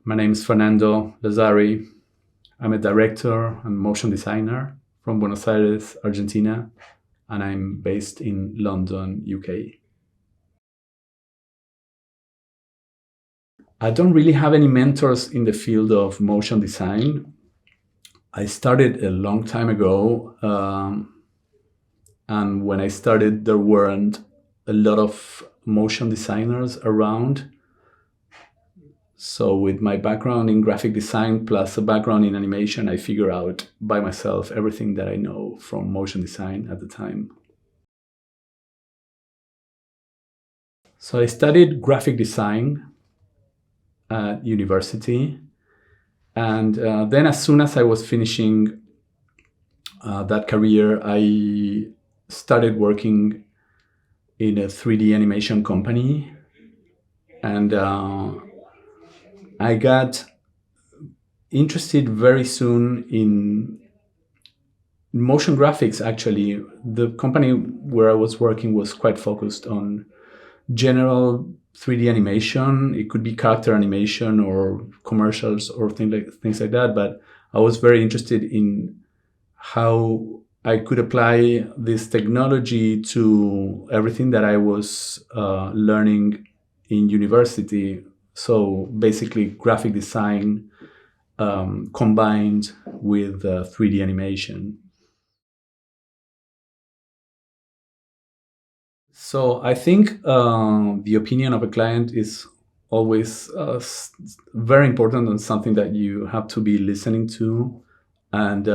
My name is Fernando Lazzari. I'm a director and motion designer from Buenos Aires, Argentina, and I'm based in London, UK. I don't really have any mentors in the field of motion design. I started a long time ago, and when I started, there weren't a lot of motion designers around. So with my background in graphic design plus a background in animation, I figure out by myself everything that I know from motion design at the time. So I studied graphic design at university. And then as soon as I was finishing that career, I started working in a 3D animation company. And I got interested very soon in motion graphics. Actually, the company where I was working was quite focused on general 3D animation. It could be character animation or commercials or things like that. But I was very interested in how I could apply this technology to everything that I was learning in university. So basically, graphic design combined with 3D animation. So I think the opinion of a client is always very important and something that you have to be listening to, and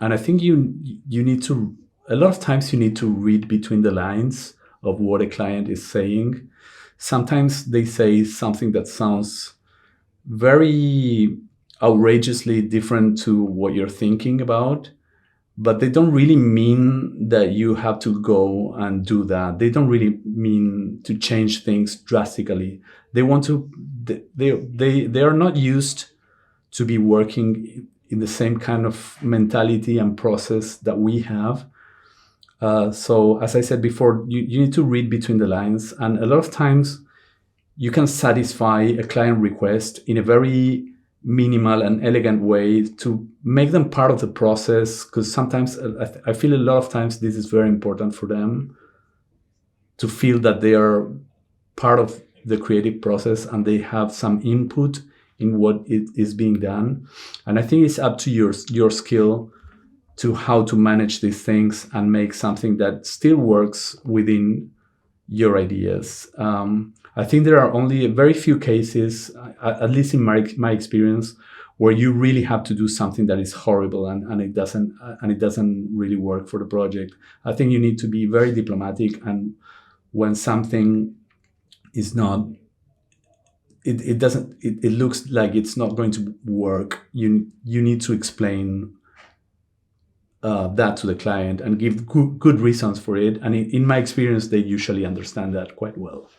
I think you need to, a lot of times you need to read between the lines of what a client is saying. Sometimes they say something that sounds very outrageously different to what you're thinking about, but they don't really mean that you have to go and do that. They don't really mean to change things drastically. They want to, they are not used to be working in the same kind of mentality and process that we have. So as I said before, you need to read between the lines, and a lot of times you can satisfy a client request in a very minimal and elegant way to make them part of the process, because sometimes I feel a lot of times this is very important for them to feel that they are part of the creative process and they have some input in what it is being done. And I think it's up to your skill to how to manage these things and make something that still works within your ideas. I think there are only a very few cases, at least in my experience, where you really have to do something that is horrible and it doesn't really work for the project. I think you need to be very diplomatic, and when something is not, it looks like it's not going to work, you need to explain that to the client and give good reasons for it. And in my experience, they usually understand that quite well.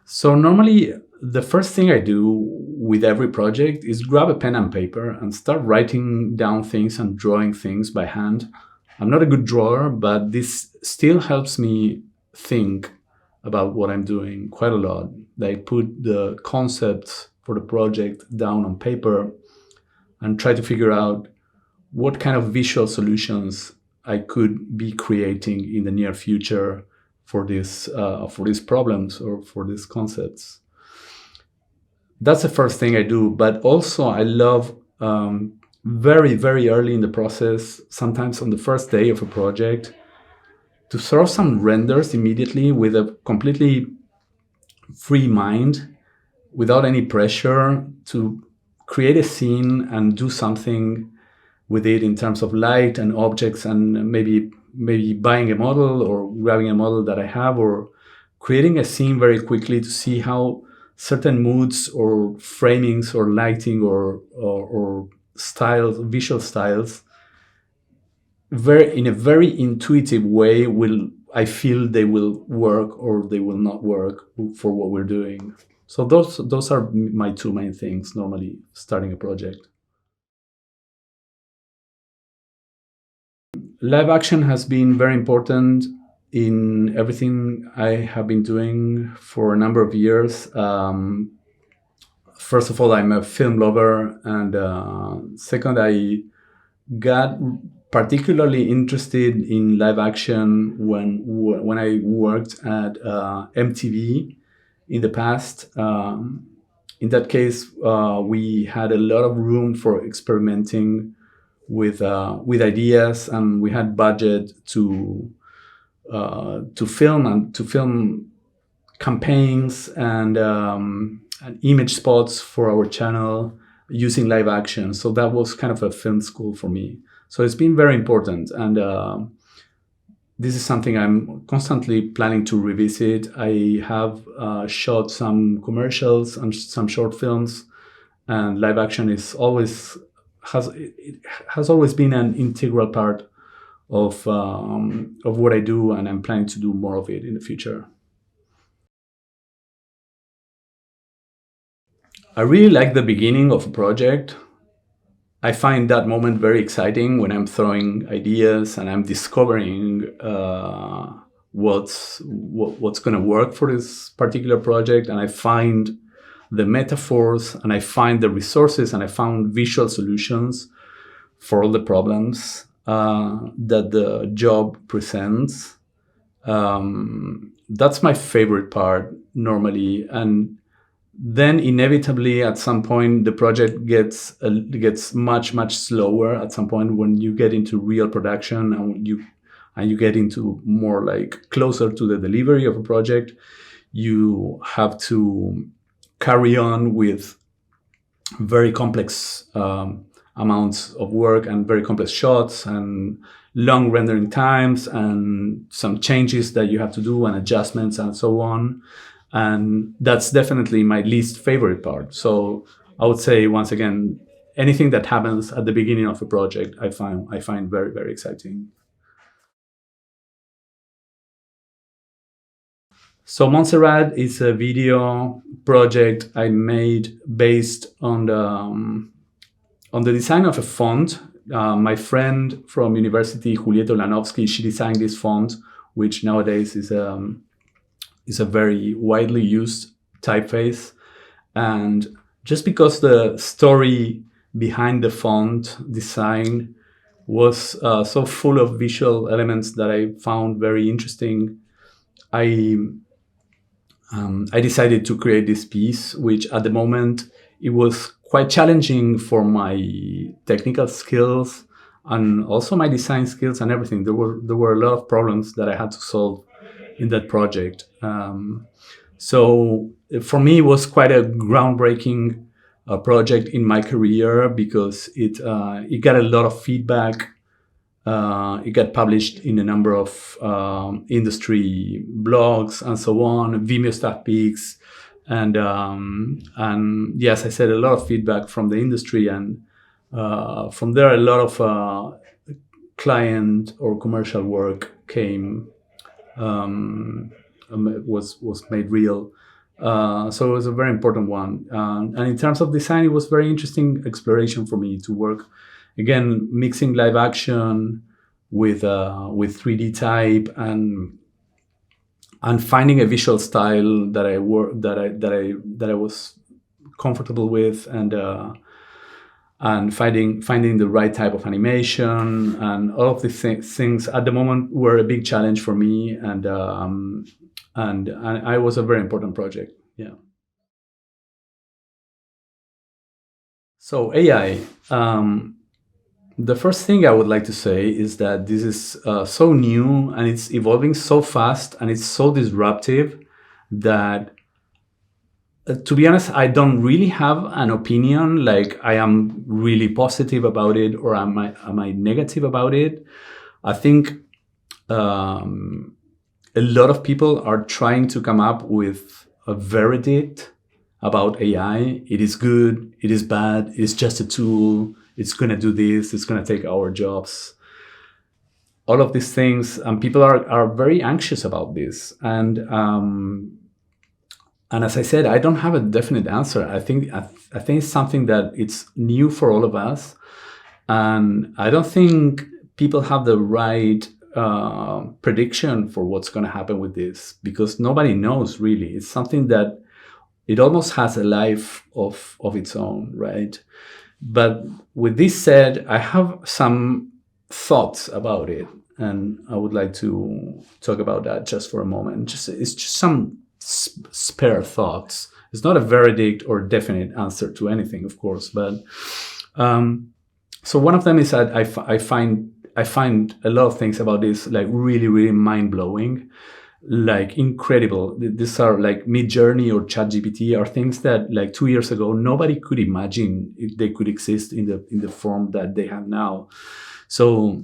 So normally, the first thing I do with every project is grab a pen and paper and start writing down things and drawing things by hand. I'm not a good drawer, but this still helps me think about what I'm doing quite a lot. I put the concepts for the project down on paper and try to figure out what kind of visual solutions I could be creating in the near future for these problems or for these concepts. That's the first thing I do. But also, I love very, very early in the process, sometimes on the first day of a project, to throw some renders immediately with a completely free mind, without any pressure, to create a scene and do something with it in terms of light and objects, and maybe buying a model or grabbing a model that I have, or creating a scene very quickly to see how certain moods or framings or lighting or styles, visual styles, in a very intuitive way, I feel they will work or they will not work for what we're doing. So those are my two main things normally starting a project. Live action has been very important in everything I have been doing for a number of years. First of all, I'm a film lover, and second, I got particularly interested in live action when I worked at MTV in the past. In that case, we had a lot of room for experimenting with ideas, and we had budget to film campaigns and image spots for our channel using live action. So that was kind of a film school for me. So it's been very important, and this is something I'm constantly planning to revisit. I have shot some commercials and some short films, and live action has always been an integral part of what I do, and I'm planning to do more of it in the future. I really like the beginning of a project. I find that moment very exciting when I'm throwing ideas and I'm discovering what's going to work for this particular project, and I find the metaphors, and I find the resources, and I found visual solutions for all the problems that the job presents. That's my favorite part normally, and then inevitably at some point the project gets much slower at some point when you get into real production, and you get into more like closer to the delivery of a project. You have to carry on with very complex amounts of work and very complex shots and long rendering times and some changes that you have to do and adjustments and so on. And that's definitely my least favorite part. So I would say, once again, anything that happens at the beginning of a project, I find very, very exciting. So Montserrat is a video project I made based on the design of a font. My friend from university, Julieta Ulanovsky, she designed this font, which nowadays is a very widely used typeface. And just because the story behind the font design was so full of visual elements that I found very interesting, I decided to create this piece, which at the moment it was quite challenging for my technical skills and also my design skills and everything. There were a lot of problems that I had to solve in that project. So for me, it was quite a groundbreaking project in my career because it got a lot of feedback. It got published in a number of industry blogs and so on, Vimeo Staff Peaks, and yes, I said a lot of feedback from the industry, and from there a lot of client or commercial work came. Was made real. So it was a very important one. And in terms of design, it was very interesting exploration for me to work, again, mixing live action with 3D type and finding a visual style that I was comfortable with, and finding the right type of animation, and all of these things at the moment were a big challenge for me, and I was a very important project. Yeah. So AI. The first thing I would like to say is that this is so new, and it's evolving so fast, and it's so disruptive that, to be honest, I don't really have an opinion. Like, I am really positive about it, or am I negative about it? I think a lot of people are trying to come up with a verdict about AI. It is good, it is bad, it's just a tool, it's going to do this, it's going to take our jobs. All of these things, and people are very anxious about this. And as I said, I don't have a definite answer. I think it's something that it's new for all of us, and I don't think people have the right prediction for what's going to happen with this, because nobody knows really. It's something that it almost has a life of its own, right? But with this said, I have some thoughts about it, and I would like to talk about that just for a moment. It's just some spare thoughts. It's not a verdict or definite answer to anything, of course, but so one of them is that I find a lot of things about this like really, really mind-blowing, like incredible. These are like Midjourney or ChatGPT are things that like 2 years ago nobody could imagine if they could exist in the form that they have now. So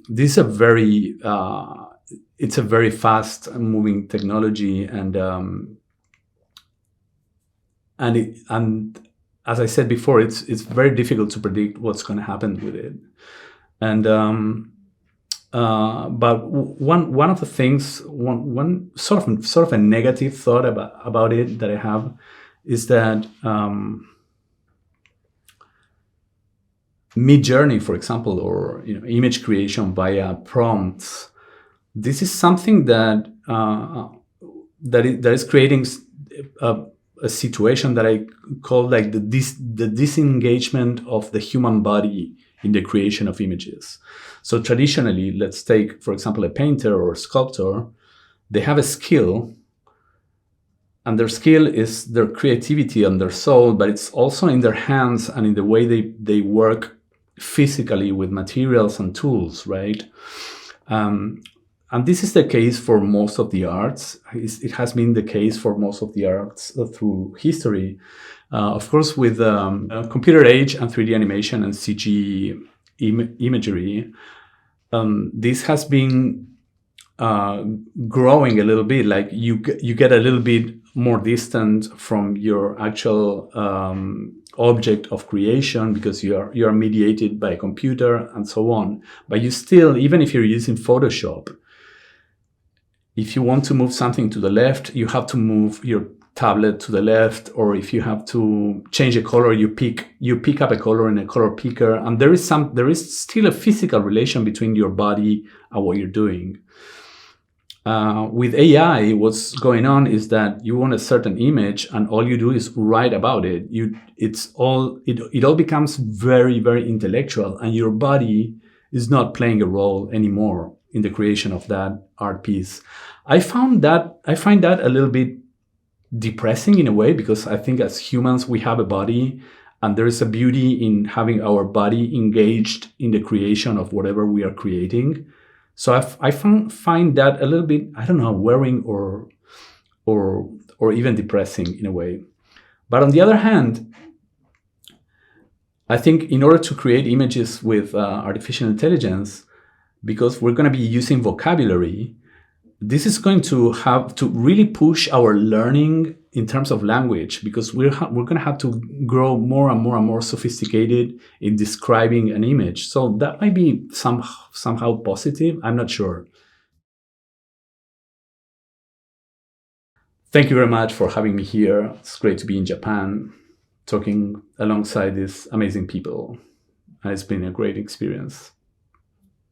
this is a very it's a very fast moving technology, and as I said before, it's very difficult to predict what's going to happen with it. And but one of the things, one sort of a negative thought about it that I have is that Midjourney, for example, or image creation via prompts, this is something that that is creating a situation that I call like the disengagement of the human body in the creation of images. So traditionally, let's take, for example, a painter or a sculptor. They have a skill, and their skill is their creativity and their soul, but it's also in their hands and in the way they work physically with materials and tools, right? And this is the case for most of the arts. It has been the case for most of the arts through history. Of course, with computer age and 3D animation and CG imagery, this has been growing a little bit. Like you get a little bit more distant from your actual object of creation because you are mediated by a computer and so on. But you still, even if you're using Photoshop, if you want to move something to the left, you have to move your tablet to the left, or if you have to change a color, you pick up a color in a color picker, and there is still a physical relation between your body and what you're doing. With AI, what's going on is that you want a certain image, and all you do is write about it. It all becomes very, very intellectual, and your body is not playing a role anymore in the creation of that art piece. I find that a little bit depressing in a way, because I think as humans we have a body, and there is a beauty in having our body engaged in the creation of whatever we are creating. So I find that a little bit, I don't know, worrying or even depressing in a way. But on the other hand, I think in order to create images with artificial intelligence, because we're going to be using vocabulary, this is going to have to really push our learning in terms of language, because we're going to have to grow more and more and more sophisticated in describing an image. So that might be somehow positive. I'm not sure. Thank you very much for having me here. It's great to be in Japan, talking alongside these amazing people. And it's been a great experience.